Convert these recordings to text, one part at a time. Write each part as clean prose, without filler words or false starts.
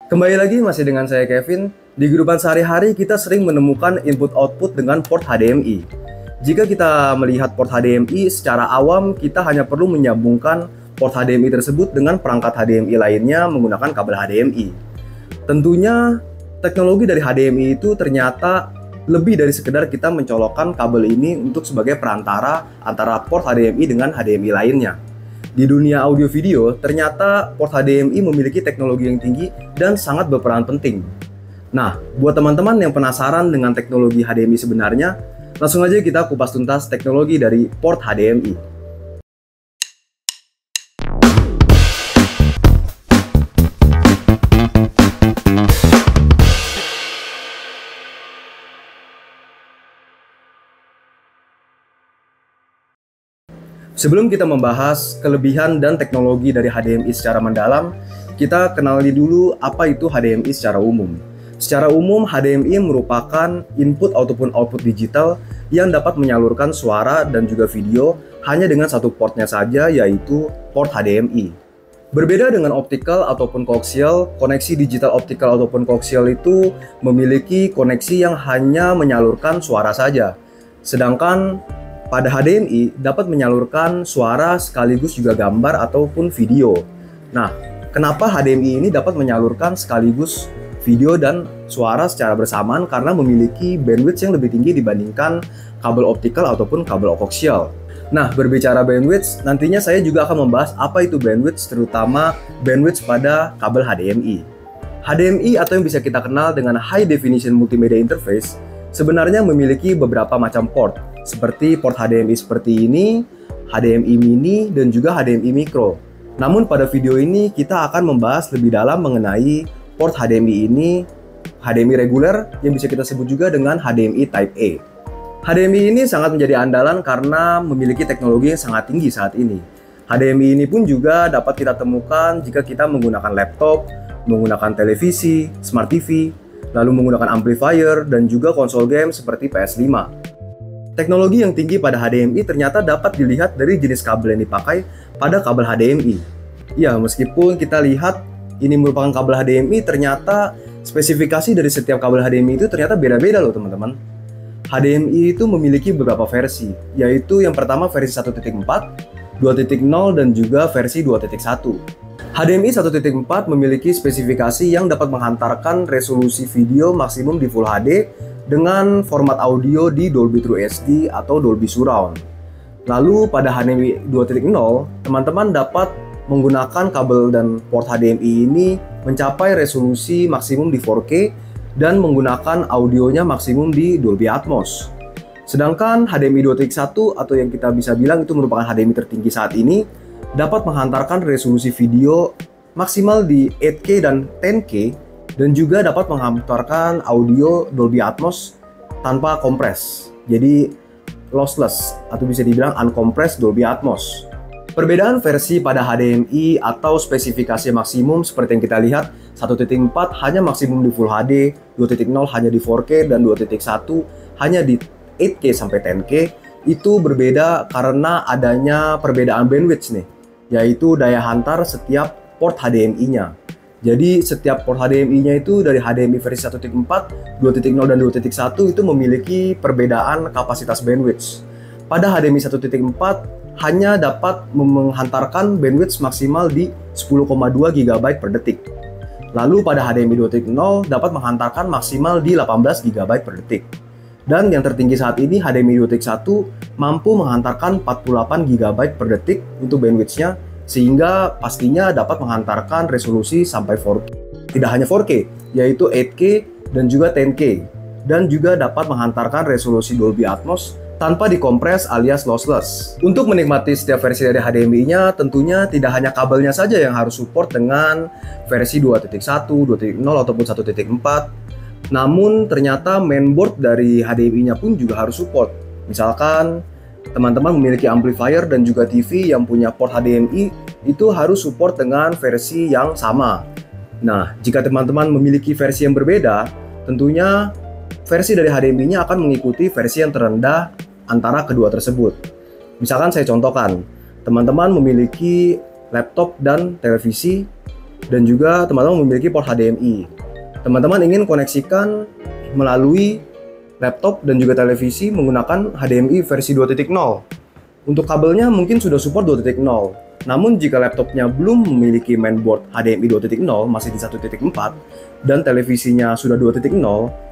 Kembali lagi masih dengan saya Kevin. Di kehidupan sehari-hari kita sering menemukan input-output dengan port HDMI. Jika kita melihat port HDMI secara awam, kita hanya perlu menyambungkan port HDMI tersebut dengan perangkat HDMI lainnya menggunakan kabel HDMI. Tentunya teknologi dari HDMI itu ternyata lebih dari sekedar kita mencolokkan kabel ini untuk sebagai perantara antara port HDMI dengan HDMI lainnya. Di dunia audio video, ternyata port HDMI memiliki teknologi yang tinggi dan sangat berperan penting. Nah, buat teman-teman yang penasaran dengan teknologi HDMI sebenarnya, langsung aja kita kupas tuntas teknologi dari port HDMI. Sebelum kita membahas kelebihan dan teknologi dari HDMI secara mendalam, kita kenali dulu apa itu HDMI secara umum. Secara umum, HDMI merupakan input ataupun output digital yang dapat menyalurkan suara dan juga video hanya dengan satu portnya saja, yaitu port HDMI. Berbeda dengan optical ataupun koaksial, koneksi digital optical ataupun koaksial itu memiliki koneksi yang hanya menyalurkan suara saja. Sedangkan pada HDMI dapat menyalurkan suara sekaligus juga gambar ataupun video. Nah, kenapa HDMI ini dapat menyalurkan sekaligus video dan suara secara bersamaan? Karena memiliki bandwidth yang lebih tinggi dibandingkan kabel optical ataupun kabel koaksial. Nah, berbicara bandwidth, nantinya saya juga akan membahas apa itu bandwidth, terutama bandwidth pada kabel HDMI. HDMI atau yang bisa kita kenal dengan High Definition Multimedia Interface sebenarnya memiliki beberapa macam port, seperti port HDMI seperti ini, HDMI mini, dan juga HDMI micro. Namun pada video ini kita akan membahas lebih dalam mengenai port HDMI ini, HDMI reguler yang bisa kita sebut juga dengan HDMI Type A. HDMI ini sangat menjadi andalan karena memiliki teknologi yang sangat tinggi saat ini. HDMI ini pun juga dapat kita temukan jika kita menggunakan laptop, menggunakan televisi, smart TV, lalu menggunakan amplifier, dan juga konsol game seperti PS5. Teknologi yang tinggi pada HDMI ternyata dapat dilihat dari jenis kabel yang dipakai pada kabel HDMI. Ya, meskipun kita lihat ini merupakan kabel HDMI, ternyata spesifikasi dari setiap kabel HDMI itu ternyata beda-beda loh teman-teman. HDMI itu memiliki beberapa versi, yaitu yang pertama versi 1.4, 2.0, dan juga versi 2.1. HDMI 1.4 memiliki spesifikasi yang dapat menghantarkan resolusi video maksimum di Full HD dengan format audio di Dolby True HD atau Dolby Surround. Lalu pada HDMI 2.0, teman-teman dapat menggunakan kabel dan port HDMI ini mencapai resolusi maksimum di 4K dan menggunakan audionya maksimum di Dolby Atmos. Sedangkan HDMI 2.1 atau yang kita bisa bilang itu merupakan HDMI tertinggi saat ini dapat menghantarkan resolusi video maksimal di 8K dan 10K dan juga dapat menghantarkan audio Dolby Atmos tanpa kompres. Jadi lossless atau bisa dibilang uncompressed Dolby Atmos. Perbedaan versi pada HDMI atau spesifikasi maksimum seperti yang kita lihat 1.4 hanya maksimum di Full HD, 2.0 hanya di 4K, dan 2.1 hanya di 8K sampai 10K. Itu berbeda karena adanya perbedaan bandwidth nih, yaitu daya hantar setiap port HDMI-nya. Jadi setiap port HDMI-nya itu dari HDMI versi 1.4, 2.0, dan 2.1 itu memiliki perbedaan kapasitas bandwidth. Pada HDMI 1.4 hanya dapat menghantarkan bandwidth maksimal di 10,2 GB per detik. Lalu pada HDMI 2.0 dapat menghantarkan maksimal di 18 GB per detik. Dan yang tertinggi saat ini HDMI 2.1 mampu menghantarkan 48 GB per detik untuk bandwidth-nya, sehingga pastinya dapat menghantarkan resolusi sampai 4K. Tidak hanya 4K, yaitu 8K dan juga 10K. Dan juga dapat menghantarkan resolusi Dolby Atmos tanpa dikompres alias lossless. Untuk menikmati setiap versi dari HDMI-nya, tentunya tidak hanya kabelnya saja yang harus support dengan versi 2.1, 2.0, ataupun 1.4. Namun ternyata mainboard dari HDMI-nya pun juga harus support. Misalkan teman-teman memiliki amplifier dan juga TV yang punya port HDMI, itu harus support dengan versi yang sama. Nah, jika teman-teman memiliki versi yang berbeda, tentunya versi dari HDMI-nya akan mengikuti versi yang terendah antara kedua tersebut. Misalkan saya contohkan, teman-teman memiliki laptop dan televisi dan juga teman-teman memiliki port HDMI. Teman-teman ingin koneksikan melalui laptop dan juga televisi menggunakan HDMI versi 2.0. Untuk kabelnya mungkin sudah support 2.0. Namun jika laptopnya belum memiliki mainboard HDMI 2.0, masih di 1.4, dan televisinya sudah 2.0,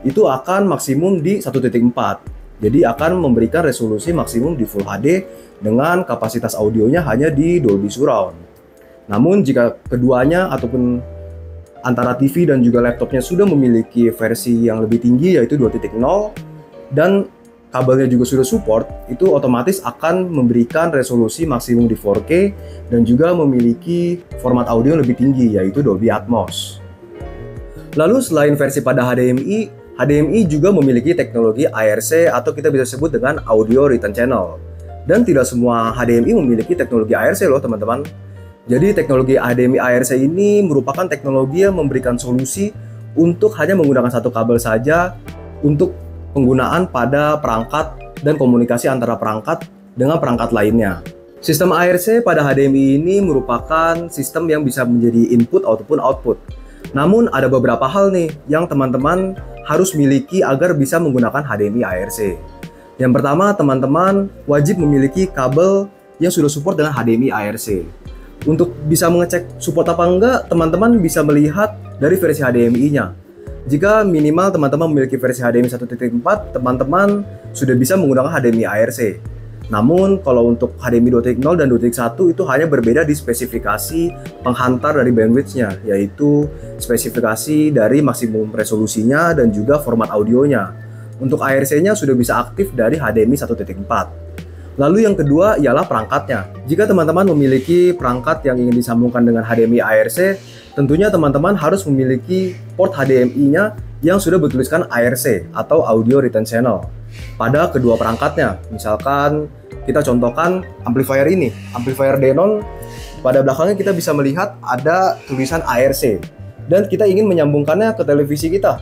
itu akan maksimum di 1.4. Jadi akan memberikan resolusi maksimum di Full HD dengan kapasitas audionya hanya di Dolby Surround. Namun jika keduanya ataupun antara TV dan juga laptopnya sudah memiliki versi yang lebih tinggi yaitu 2.0 dan kabelnya juga sudah support, itu otomatis akan memberikan resolusi maksimum di 4K dan juga memiliki format audio lebih tinggi yaitu Dolby Atmos. Lalu selain versi pada HDMI juga memiliki teknologi ARC atau kita bisa sebut dengan Audio Return Channel. Dan tidak semua HDMI memiliki teknologi ARC loh teman-teman. Jadi teknologi HDMI ARC ini merupakan teknologi yang memberikan solusi untuk hanya menggunakan satu kabel saja untuk penggunaan pada perangkat dan komunikasi antara perangkat dengan perangkat lainnya. Sistem ARC pada HDMI ini merupakan sistem yang bisa menjadi input ataupun output. Namun ada beberapa hal nih yang teman-teman harus miliki agar bisa menggunakan HDMI ARC. Yang pertama, teman-teman wajib memiliki kabel yang sudah support dengan HDMI ARC. Untuk bisa mengecek support apa enggak, teman-teman bisa melihat dari versi HDMI-nya. Jika minimal teman-teman memiliki versi HDMI 1.4, teman-teman sudah bisa menggunakan HDMI ARC. Namun kalau untuk HDMI 2.0 dan 2.1 itu hanya berbeda di spesifikasi penghantar dari bandwidth-nya, yaitu spesifikasi dari maksimum resolusinya dan juga format audionya. Untuk ARC-nya sudah bisa aktif dari HDMI 1.4. Lalu yang kedua ialah perangkatnya. Jika teman-teman memiliki perangkat yang ingin disambungkan dengan HDMI ARC, tentunya teman-teman harus memiliki port HDMI-nya yang sudah bertuliskan ARC atau Audio Return Channel pada kedua perangkatnya. Misalkan kita contohkan amplifier ini, amplifier Denon, pada belakangnya kita bisa melihat ada tulisan ARC dan kita ingin menyambungkannya ke televisi kita.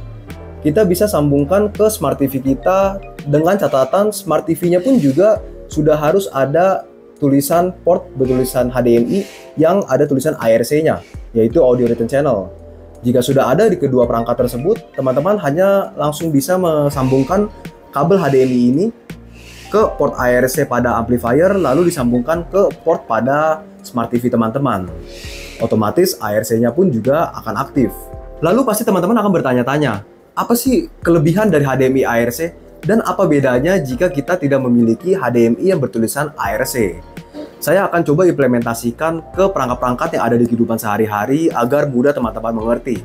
Kita bisa sambungkan ke Smart TV kita dengan catatan Smart TV-nya pun juga sudah harus ada tulisan port bertulisan HDMI yang ada tulisan ARC-nya, yaitu Audio Return Channel. Jika sudah ada di kedua perangkat tersebut, teman-teman hanya langsung bisa mesambungkan kabel HDMI ini ke port ARC pada amplifier, lalu disambungkan ke port pada Smart TV teman-teman. Otomatis ARC-nya pun juga akan aktif. Lalu pasti teman-teman akan bertanya-tanya, apa sih kelebihan dari HDMI ARC? Dan apa bedanya jika kita tidak memiliki HDMI yang bertulisan ARC? Saya akan coba implementasikan ke perangkat-perangkat yang ada di kehidupan sehari-hari agar mudah teman-teman mengerti.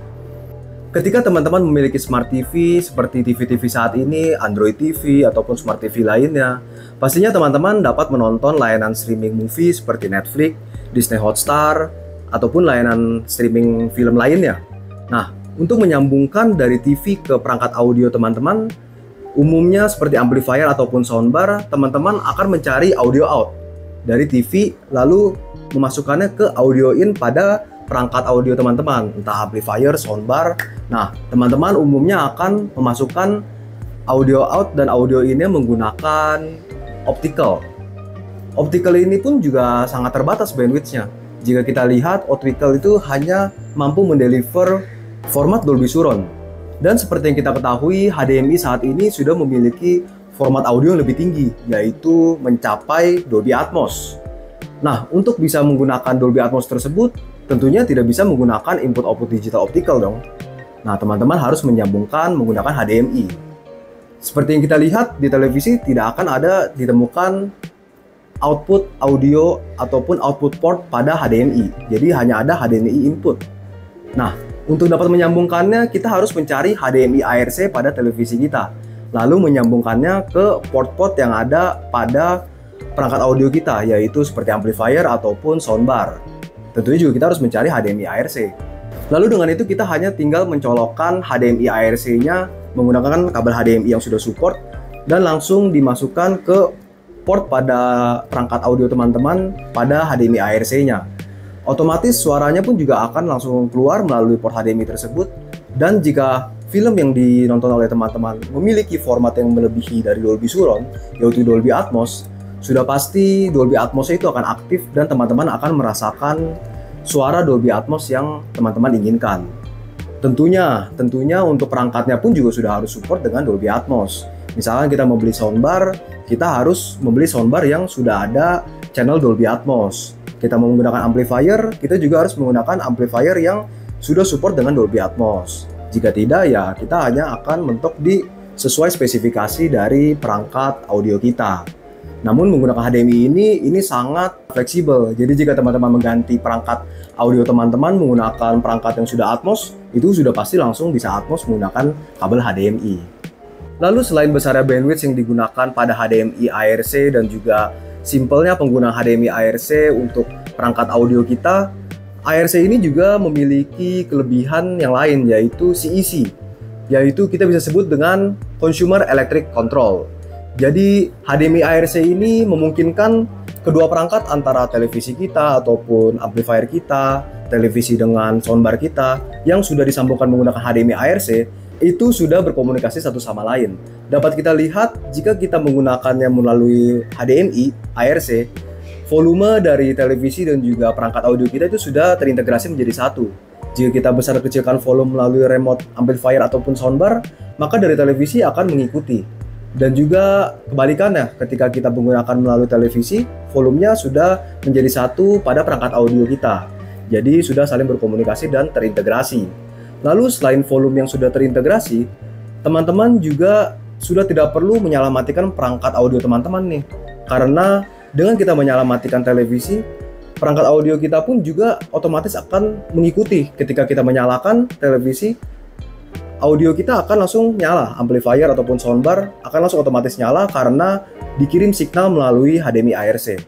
Ketika teman-teman memiliki Smart TV seperti TV-TV saat ini, Android TV, ataupun Smart TV lainnya, pastinya teman-teman dapat menonton layanan streaming movie seperti Netflix, Disney Hotstar, ataupun layanan streaming film lainnya. Nah, untuk menyambungkan dari TV ke perangkat audio teman-teman, umumnya seperti amplifier ataupun soundbar, teman-teman akan mencari audio out dari TV lalu memasukkannya ke audio in pada perangkat audio teman-teman, entah amplifier, soundbar. Nah, teman-teman umumnya akan memasukkan audio out dan audio in-nya menggunakan optical. Optical ini pun juga sangat terbatas bandwidth-nya. Jika kita lihat, optical itu hanya mampu mendeliver format Dolby Surround. Dan seperti yang kita ketahui, HDMI saat ini sudah memiliki format audio yang lebih tinggi, yaitu mencapai Dolby Atmos. Nah, untuk bisa menggunakan Dolby Atmos tersebut, tentunya tidak bisa menggunakan input output digital optical dong. Nah, teman-teman harus menyambungkan menggunakan HDMI. Seperti yang kita lihat di televisi, tidak akan ada ditemukan output audio ataupun output port pada HDMI. Jadi hanya ada HDMI input. Nah, untuk dapat menyambungkannya, kita harus mencari HDMI ARC pada televisi kita, lalu menyambungkannya ke port-port yang ada pada perangkat audio kita, yaitu seperti amplifier ataupun soundbar. Tentunya juga kita harus mencari HDMI ARC. Lalu dengan itu kita hanya tinggal mencolokkan HDMI ARC-nya menggunakan kabel HDMI yang sudah support dan langsung dimasukkan ke port pada perangkat audio teman-teman pada HDMI ARC-nya. Otomatis suaranya pun juga akan langsung keluar melalui port HDMI tersebut. Dan jika film yang dinonton oleh teman-teman memiliki format yang melebihi dari Dolby Surround, yaitu Dolby Atmos, sudah pasti Dolby Atmos itu akan aktif dan teman-teman akan merasakan suara Dolby Atmos yang teman-teman inginkan. Tentunya untuk perangkatnya pun juga sudah harus support dengan Dolby Atmos. Misalnya kita mau beli soundbar, kita harus membeli soundbar yang sudah ada channel Dolby Atmos. Kita mau menggunakan amplifier, kita juga harus menggunakan amplifier yang sudah support dengan Dolby Atmos. Jika tidak, ya kita hanya akan mentok di sesuai spesifikasi dari perangkat audio kita. Namun menggunakan HDMI ini sangat fleksibel. Jadi jika teman-teman mengganti perangkat audio teman-teman menggunakan perangkat yang sudah Atmos, itu sudah pasti langsung bisa Atmos menggunakan kabel HDMI. Lalu selain besarnya bandwidth yang digunakan pada HDMI ARC dan juga simpelnya penggunaan HDMI ARC untuk perangkat audio kita, ARC ini juga memiliki kelebihan yang lain, yaitu CEC, yaitu kita bisa sebut dengan Consumer Electric Control. Jadi HDMI ARC ini memungkinkan kedua perangkat antara televisi kita ataupun amplifier kita, televisi dengan soundbar kita yang sudah disambungkan menggunakan HDMI ARC itu sudah berkomunikasi satu sama lain. Dapat kita lihat jika kita menggunakannya melalui HDMI ARC, volume dari televisi dan juga perangkat audio kita itu sudah terintegrasi menjadi satu. Jika kita besar kecilkan volume melalui remote amplifier ataupun soundbar, maka dari televisi akan mengikuti. Dan juga kebalikannya, ketika kita menggunakan melalui televisi, volumenya sudah menjadi satu pada perangkat audio kita. Jadi sudah saling berkomunikasi dan terintegrasi. Lalu selain volume yang sudah terintegrasi, teman-teman juga sudah tidak perlu menyalamatikan perangkat audio teman-teman nih. Karena dengan kita menyalamatikan televisi, perangkat audio kita pun juga otomatis akan mengikuti. Ketika kita menyalakan televisi, audio kita akan langsung nyala. Amplifier ataupun soundbar akan langsung otomatis nyala karena dikirim signal melalui HDMI ARC.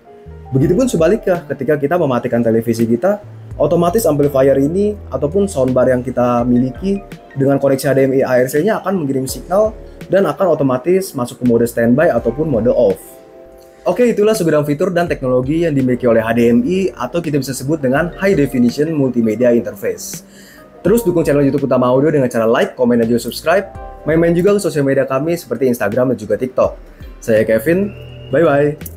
Begitupun sebaliknya, ketika kita mematikan televisi kita, otomatis amplifier ini ataupun soundbar yang kita miliki dengan koneksi HDMI ARC-nya akan mengirim signal dan akan otomatis masuk ke mode standby ataupun mode off. Oke, itulah sebidang fitur dan teknologi yang dimiliki oleh HDMI atau kita bisa sebut dengan High Definition Multimedia Interface. Terus dukung channel YouTube Utama Audio dengan cara like, komen, dan juga subscribe. Main-main juga ke sosial media kami seperti Instagram dan juga TikTok. Saya Kevin, bye-bye.